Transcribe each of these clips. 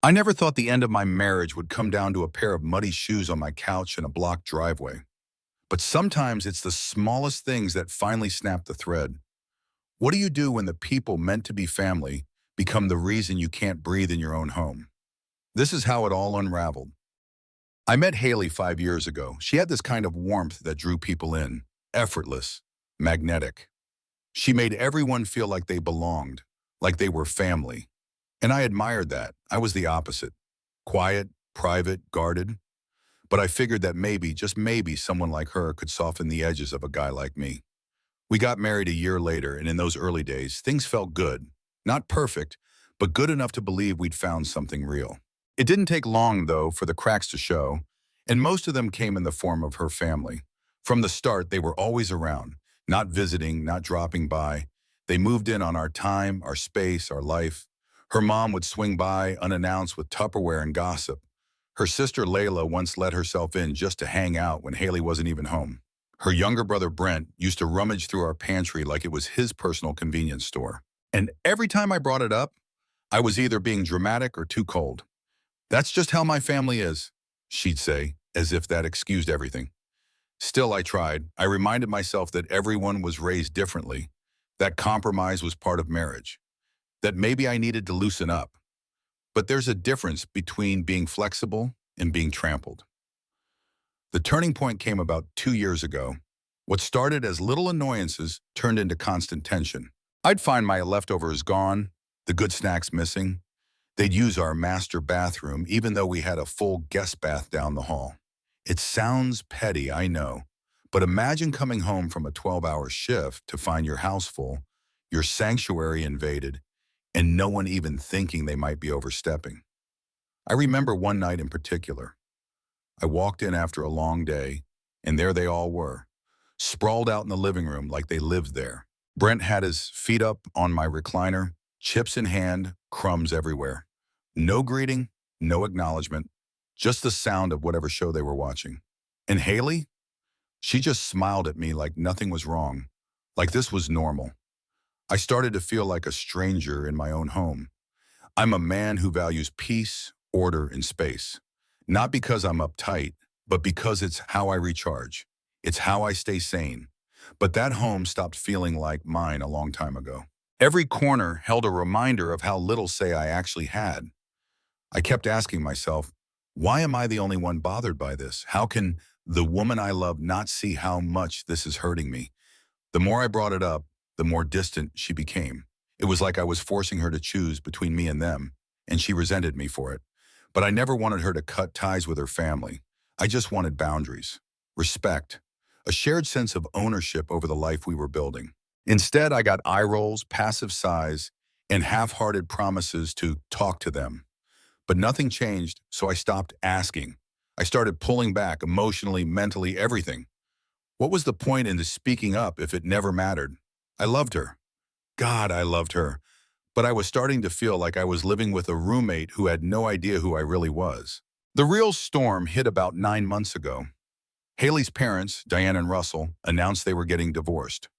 I never thought the end of my marriage would come down to a pair of muddy shoes on my couch in a blocked driveway. But sometimes it's the smallest things that finally snap the thread. What do you do when the people meant to be family become the reason you can't breathe in your own home? This is how it all unraveled. I met Haley 5 years ago. She had this kind of warmth that drew people in, effortless, magnetic. She made everyone feel like they belonged, like they were family. And I admired that. I was the opposite. Quiet, private, guarded. But I figured that maybe, just maybe, someone like her could soften the edges of a guy like me. We got married a year later, and in those early days, things felt good. Not perfect, but good enough to believe we'd found something real. It didn't take long, though, for the cracks to show, and most of them came in the form of her family. From the start, they were always around, not visiting, not dropping by. They moved in on our time, our space, our life. Her mom would swing by unannounced with Tupperware and gossip. Her sister Layla once let herself in just to hang out when Haley wasn't even home. Her younger brother Brent used to rummage through our pantry like it was his personal convenience store. And every time I brought it up, I was either being dramatic or too cold. "That's just how my family is," she'd say, as if that excused everything. Still, I tried. I reminded myself that everyone was raised differently, that compromise was part of marriage, that maybe I needed to loosen up. But there's a difference between being flexible and being trampled. The turning point came about 2 years ago. What started as little annoyances turned into constant tension. I'd find my leftovers gone, the good snacks missing. They'd use our master bathroom even though we had a full guest bath down the hall. It sounds petty, I know, but imagine coming home from a 12-hour shift to find your house full, your sanctuary invaded, and no one even thinking they might be overstepping. I remember one night in particular. I walked in after a long day, and there they all were, sprawled out in the living room like they lived there. Brent had his feet up on my recliner, chips in hand, crumbs everywhere. No greeting, no acknowledgement, just the sound of whatever show they were watching. And Haley? She just smiled at me like nothing was wrong, like this was normal. I started to feel like a stranger in my own home. I'm a man who values peace, order, and space. Not because I'm uptight, but because it's how I recharge. It's how I stay sane. But that home stopped feeling like mine a long time ago. Every corner held a reminder of how little say I actually had. I kept asking myself, why am I the only one bothered by this? How can the woman I love not see how much this is hurting me? The more I brought it up, the more distant she became. It was like I was forcing her to choose between me and them, and she resented me for it. But I never wanted her to cut ties with her family. I just wanted boundaries, respect, a shared sense of ownership over the life we were building. Instead, I got eye rolls, passive sighs, and half-hearted promises to talk to them. But nothing changed, so I stopped asking. I started pulling back emotionally, mentally, everything. What was the point in the speaking up if it never mattered? I loved her. God, I loved her. But I was starting to feel like I was living with a roommate who had no idea who I really was. The real storm hit about 9 months ago. Haley's parents, Diane and Russell, announced they were getting divorced.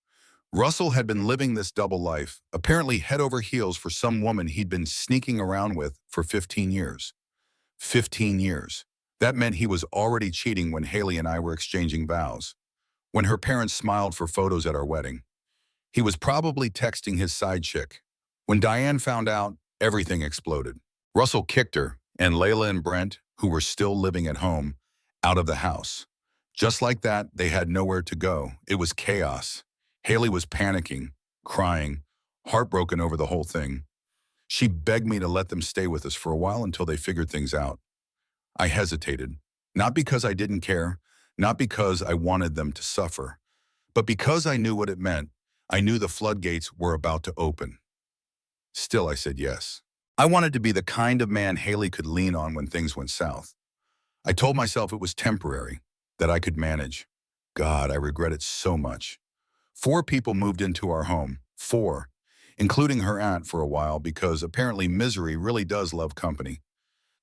Russell had been living this double life, apparently head over heels for some woman he'd been sneaking around with for 15 years. 15 years. That meant he was already cheating when Haley and I were exchanging vows. When her parents smiled for photos at our wedding. He was probably texting his side chick. When Diane found out, everything exploded. Russell kicked her, and Layla and Brent, who were still living at home, out of the house. Just like that, they had nowhere to go. It was chaos. Haley was panicking, crying, heartbroken over the whole thing. She begged me to let them stay with us for a while until they figured things out. I hesitated, not because I didn't care, not because I wanted them to suffer, but because I knew what it meant. I knew the floodgates were about to open. Still, I said yes. I wanted to be the kind of man Haley could lean on when things went south. I told myself it was temporary, that I could manage. God, I regret it so much. 4 people moved into our home, 4, including her aunt for a while because apparently misery really does love company.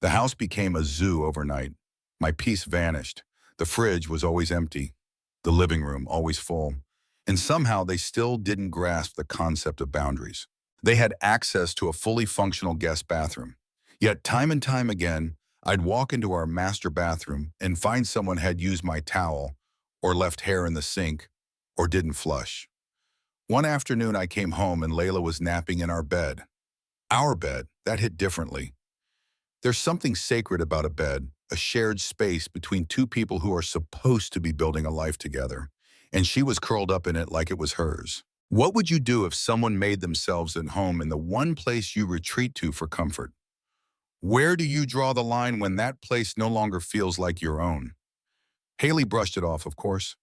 The house became a zoo overnight. My peace vanished. The fridge was always empty. The living room always full. And somehow they still didn't grasp the concept of boundaries. They had access to a fully functional guest bathroom. Yet time and time again, I'd walk into our master bathroom and find someone had used my towel or left hair in the sink or didn't flush. One afternoon I came home and Layla was napping in our bed. Our bed, that hit differently. There's something sacred about a bed, a shared space between two people who are supposed to be building a life together. And she was curled up in it like it was hers. What would you do if someone made themselves at home in the one place you retreat to for comfort? Where do you draw the line when that place no longer feels like your own? Haley brushed it off, of course.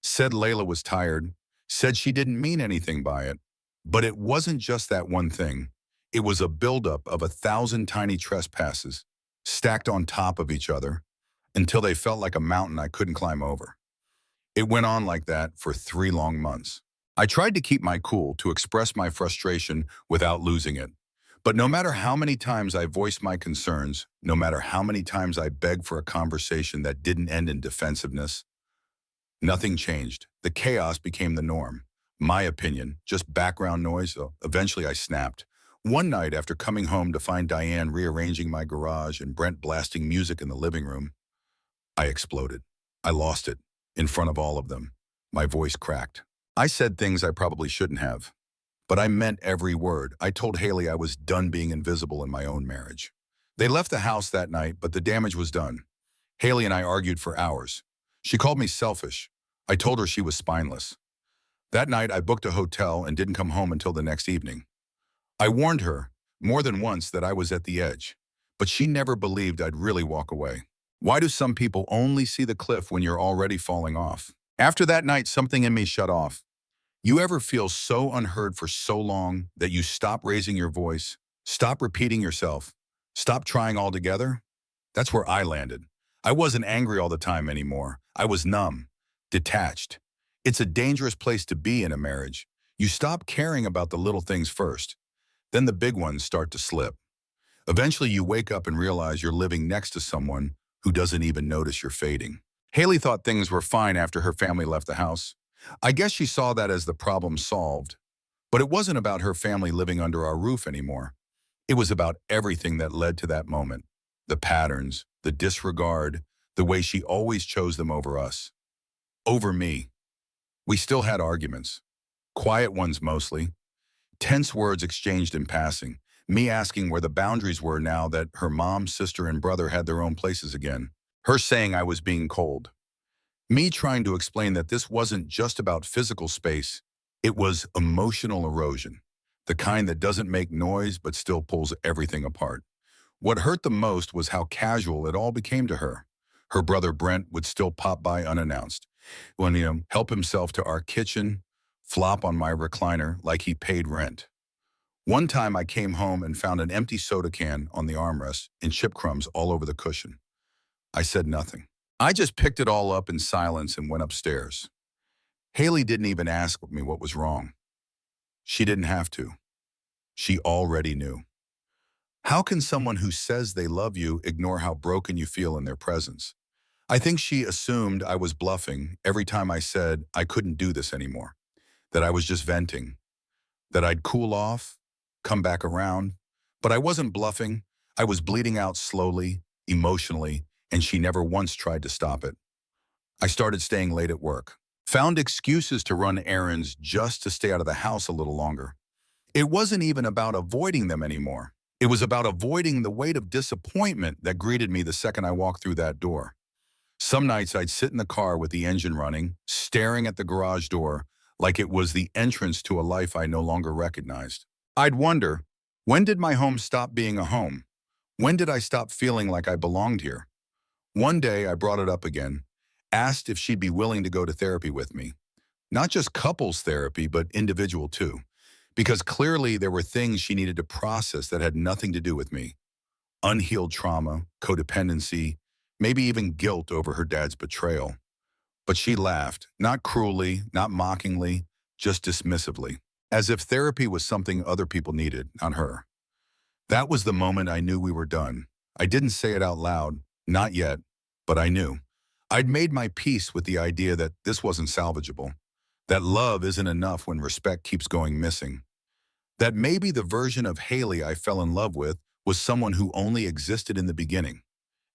Said Layla was tired. Said she didn't mean anything by it. But it wasn't just that one thing. It was a buildup of 1,000 tiny trespasses, stacked on top of each other, until they felt like a mountain I couldn't climb over. It went on like that for 3 long months. I tried to keep my cool, to express my frustration without losing it. But no matter how many times I voiced my concerns, no matter how many times I begged for a conversation that didn't end in defensiveness, nothing changed. The chaos became the norm. My opinion, just background noise, so eventually I snapped. One night after coming home to find Diane rearranging my garage and Brent blasting music in the living room, I exploded. I lost it, in front of all of them. My voice cracked. I said things I probably shouldn't have. But I meant every word. I told Haley I was done being invisible in my own marriage. They left the house that night, but the damage was done. Haley and I argued for hours. She called me selfish. I told her she was spineless. That night, I booked a hotel and didn't come home until the next evening. I warned her, more than once, that I was at the edge, but she never believed I'd really walk away. Why do some people only see the cliff when you're already falling off? After that night, something in me shut off. You ever feel so unheard for so long that you stop raising your voice, stop repeating yourself, stop trying altogether? That's where I landed. I wasn't angry all the time anymore. I was numb, detached. It's a dangerous place to be in a marriage. You stop caring about the little things first. Then the big ones start to slip. Eventually you wake up and realize you're living next to someone who doesn't even notice you're fading. Haley thought things were fine after her family left the house. I guess she saw that as the problem solved. But it wasn't about her family living under our roof anymore. It was about everything that led to that moment. The patterns, the disregard, the way she always chose them over us. Over me. We still had arguments. Quiet ones mostly. Tense words exchanged in passing. Me asking where the boundaries were now that her mom, sister, and brother had their own places again. Her saying I was being cold. Me trying to explain that this wasn't just about physical space, it was emotional erosion, the kind that doesn't make noise but still pulls everything apart. What hurt the most was how casual it all became to her. Her brother Brent would still pop by unannounced, help himself to our kitchen, flop on my recliner like he paid rent. One time I came home and found an empty soda can on the armrest and chip crumbs all over the cushion. I said nothing. I just picked it all up in silence and went upstairs. Haley didn't even ask me what was wrong. She didn't have to. She already knew. How can someone who says they love you ignore how broken you feel in their presence? I think she assumed I was bluffing every time I said I couldn't do this anymore, that I was just venting, that I'd cool off, come back around. But I wasn't bluffing. I was bleeding out slowly, emotionally, and she never once tried to stop it. I started staying late at work, found excuses to run errands just to stay out of the house a little longer. It wasn't even about avoiding them anymore. It was about avoiding the weight of disappointment that greeted me the second I walked through that door. Some nights I'd sit in the car with the engine running, staring at the garage door like it was the entrance to a life I no longer recognized. I'd wonder, when did my home stop being a home? When did I stop feeling like I belonged here? One day I brought it up again, asked if she'd be willing to go to therapy with me. Not just couples therapy, but individual too. Because clearly there were things she needed to process that had nothing to do with me. Unhealed trauma, codependency, maybe even guilt over her dad's betrayal. But she laughed, not cruelly, not mockingly, just dismissively, as if therapy was something other people needed, not her. That was the moment I knew we were done. I didn't say it out loud, not yet, but I knew. I'd made my peace with the idea that this wasn't salvageable, that love isn't enough when respect keeps going missing, that maybe the version of Haley I fell in love with was someone who only existed in the beginning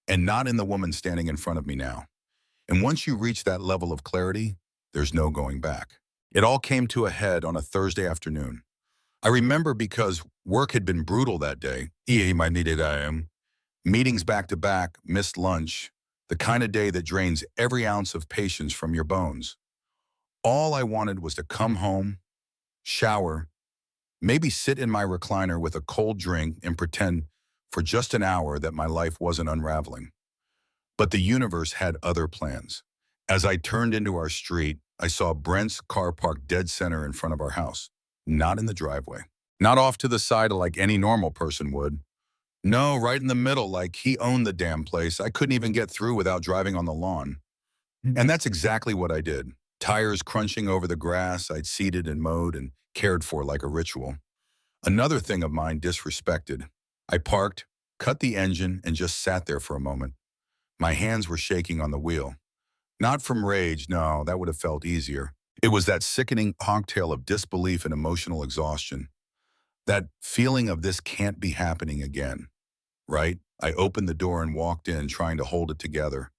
and not in the woman standing in front of me now. And once you reach that level of clarity, there's no going back. It all came to a head on a Thursday afternoon. I remember because work had been brutal that day. Meetings back to back, missed lunch, the kind of day that drains every ounce of patience from your bones. All I wanted was to come home, shower, maybe sit in my recliner with a cold drink and pretend for just an hour that my life wasn't unraveling. But the universe had other plans. As I turned into our street, I saw Brent's car parked dead center in front of our house, not in the driveway, not off to the side like any normal person would. No, right in the middle, like he owned the damn place. I couldn't even get through without driving on the lawn. And that's exactly what I did. Tires crunching over the grass I'd seeded and mowed and cared for like a ritual. Another thing of mine disrespected. I parked, cut the engine, and just sat there for a moment. My hands were shaking on the wheel. Not from rage, no, that would have felt easier. It was that sickening cocktail of disbelief and emotional exhaustion. That feeling of this can't be happening again, right? I opened the door and walked in, trying to hold it together.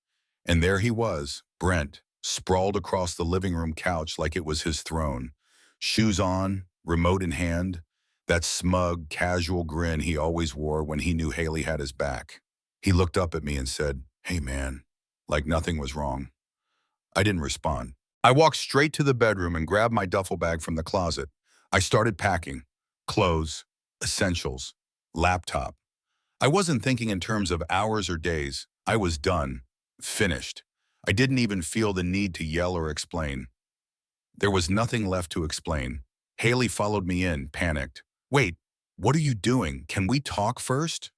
And there he was, Brent, sprawled across the living room couch like it was his throne. Shoes on, remote in hand, that smug, casual grin he always wore when he knew Haley had his back. He looked up at me and said, "Hey man," like nothing was wrong. I didn't respond. I walked straight to the bedroom and grabbed my duffel bag from the closet. I started packing. Clothes, essentials, laptop. I wasn't thinking in terms of hours or days. I was done. Finished. I didn't even feel the need to yell or explain. There was nothing left to explain. Haley followed me in, panicked. "Wait, what are you doing? Can we talk first?"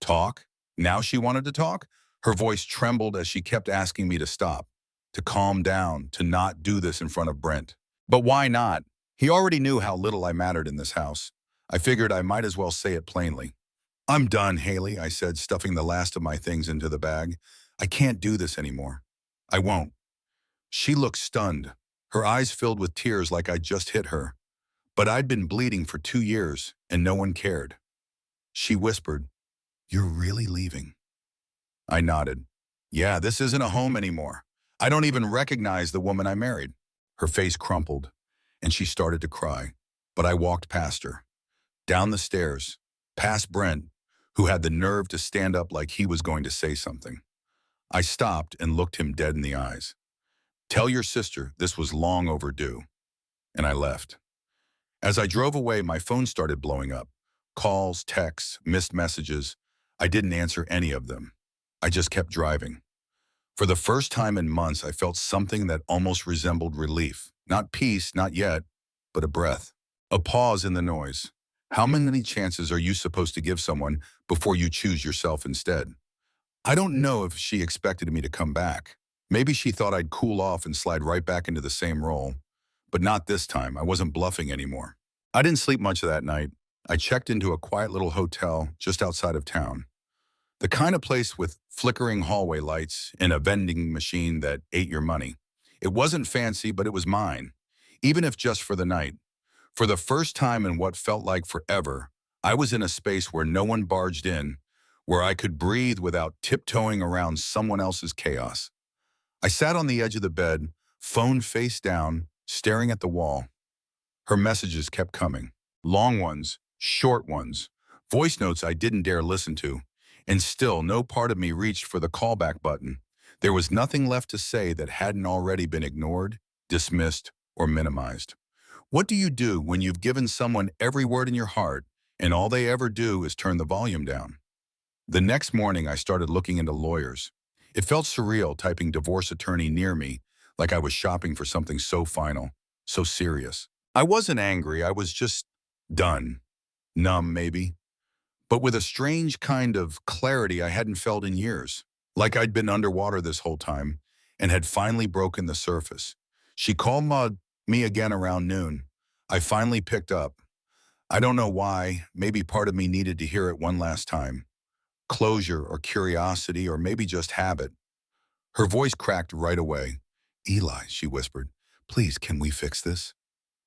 Talk? Now she wanted to talk? Her voice trembled as she kept asking me to stop, to calm down, to not do this in front of Brent. But why not? He already knew how little I mattered in this house. I figured I might as well say it plainly. "I'm done, Haley," I said, stuffing the last of my things into the bag. "I can't do this anymore. I won't." She looked stunned, her eyes filled with tears like I'd just hit her. But I'd been bleeding for 2 years, and no one cared. She whispered, "You're really leaving?" I nodded. "Yeah, this isn't a home anymore. I don't even recognize the woman I married." Her face crumpled, and she started to cry. But I walked past her, down the stairs, past Brent, who had the nerve to stand up like he was going to say something. I stopped and looked him dead in the eyes. "Tell your sister this was long overdue." And I left. As I drove away, my phone started blowing up. Calls, texts, missed messages. I didn't answer any of them. I just kept driving. For the first time in months, I felt something that almost resembled relief. Not peace, not yet, but a breath. A pause in the noise. How many chances are you supposed to give someone before you choose yourself instead? I don't know if she expected me to come back. Maybe she thought I'd cool off and slide right back into the same role. But not this time. I wasn't bluffing anymore. I didn't sleep much that night. I checked into a quiet little hotel just outside of town. The kind of place with flickering hallway lights and a vending machine that ate your money. It wasn't fancy, but it was mine, even if just for the night. For the first time in what felt like forever, I was in a space where no one barged in, where I could breathe without tiptoeing around someone else's chaos. I sat on the edge of the bed, phone face down, staring at the wall. Her messages kept coming. Long ones, short ones, voice notes I didn't dare listen to. And still, no part of me reached for the callback button. There was nothing left to say that hadn't already been ignored, dismissed, or minimized. What do you do when you've given someone every word in your heart and all they ever do is turn the volume down? The next morning, I started looking into lawyers. It felt surreal typing divorce attorney near me, like I was shopping for something so final, so serious. I wasn't angry, I was just done. Numb, maybe. But with a strange kind of clarity I hadn't felt in years. Like I'd been underwater this whole time and had finally broken the surface. She called me again around noon. I finally picked up. I don't know why, maybe part of me needed to hear it one last time. Closure or curiosity or maybe just habit. Her voice cracked right away. "Eli," she whispered, "please, can we fix this?"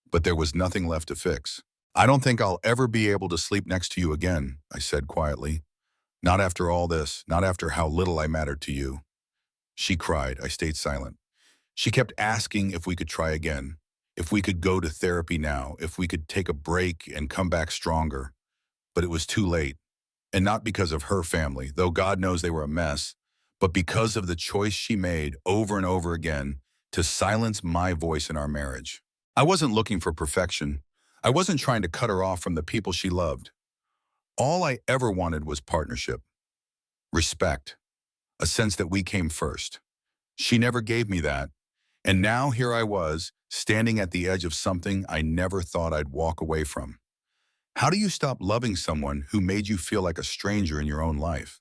But there was nothing left to fix. I don't think I'll ever be able to sleep next to you again, I said quietly. Not after all this, not after how little I mattered to you. She cried. I stayed silent. She kept asking if we could try again, if we could go to therapy now, if we could take a break and come back stronger. But it was too late. And not because of her family, though God knows they were a mess, but because of the choice she made over and over again to silence my voice in our marriage. I wasn't looking for perfection. I wasn't trying to cut her off from the people she loved. All I ever wanted was partnership, respect, a sense that we came first. She never gave me that. And now here I was, standing at the edge of something I never thought I'd walk away from. How do you stop loving someone who made you feel like a stranger in your own life?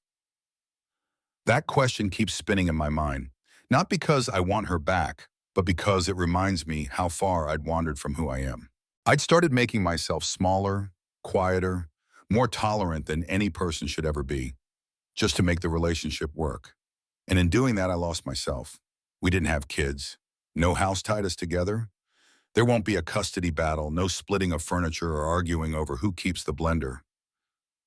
That question keeps spinning in my mind, not because I want her back, but because it reminds me how far I'd wandered from who I am. I'd started making myself smaller, quieter, more tolerant than any person should ever be, just to make the relationship work. And in doing that, I lost myself. We didn't have kids, no house tied us together. There won't be a custody battle, no splitting of furniture or arguing over who keeps the blender.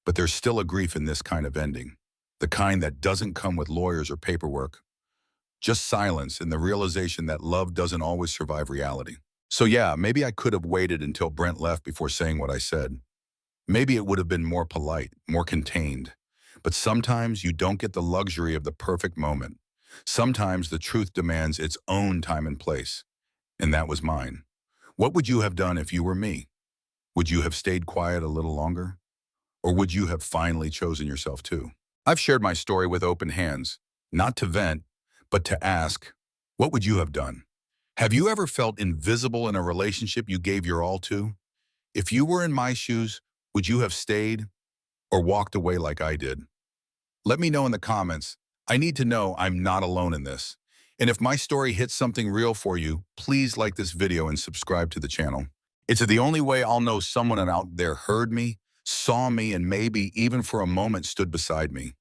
But there's still a grief in this kind of ending, the kind that doesn't come with lawyers or paperwork, just silence and the realization that love doesn't always survive reality. So yeah, maybe I could have waited until Brent left before saying what I said. Maybe it would have been more polite, more contained. But sometimes you don't get the luxury of the perfect moment. Sometimes the truth demands its own time and place. And that was mine. What would you have done if you were me? Would you have stayed quiet a little longer? Or would you have finally chosen yourself too? I've shared my story with open hands, not to vent, but to ask, what would you have done? Have you ever felt invisible in a relationship you gave your all to? If you were in my shoes, would you have stayed or walked away like I did? Let me know in the comments. I need to know I'm not alone in this. And if my story hits something real for you, please like this video and subscribe to the channel. It's the only way I'll know someone out there heard me, saw me, and maybe even for a moment stood beside me.